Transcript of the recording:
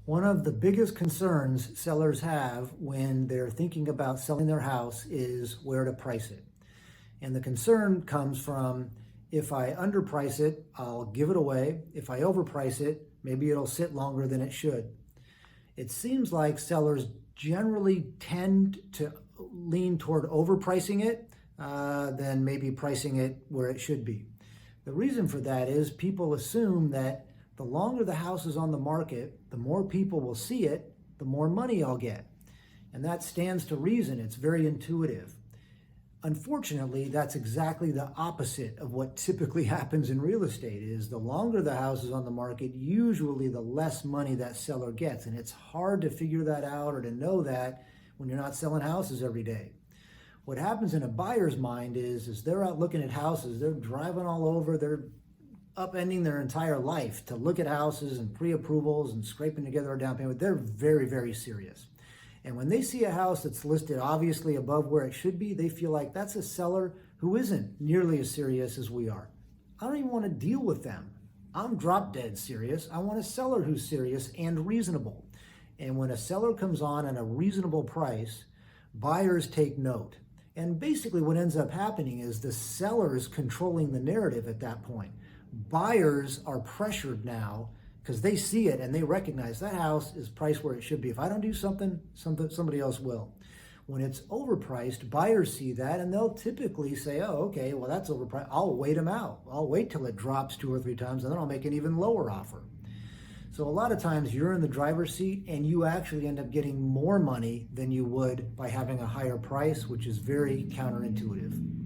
One of the biggest concerns sellers have when they're thinking about selling their house is where to price it. And the concern comes from, if I underprice it, I'll give it away. If I overprice it, maybe it'll sit longer than it should. It seems like sellers generally tend to lean toward overpricing it than maybe pricing it where it should be. The reason for that is people assume that the longer the house is on the market, the more people will see it, the more money I'll get. And that stands to reason. It's very intuitive. Unfortunately, that's exactly the opposite of what typically happens in real estate. Is the longer the house is on the market, usually the less money that seller gets. And it's hard to figure that out or to know that when you're not selling houses every day. What happens in a buyer's mind is they're out looking at houses, they're driving all over, they're upending their entire life to look at houses and pre-approvals and scraping together a down payment. They're very, very serious. And when they see a house that's listed obviously above where it should be, they feel like that's a seller who isn't nearly as serious as we are. I don't even want to deal with them. I'm drop dead serious. I want a seller who's serious and reasonable. And when a seller comes on at a reasonable price, buyers take note. And basically what ends up happening is the seller's controlling the narrative at that point. Buyers are pressured now because they see it and they recognize that house is priced where it should be. If I don't do something, somebody else will. When it's overpriced, buyers see that and they'll typically say, oh, okay, well, that's overpriced. I'll wait them out. I'll wait till it drops 2 or 3 times and then I'll make an even lower offer. So a lot of times you're in the driver's seat and you actually end up getting more money than you would by having a higher price, which is very counterintuitive.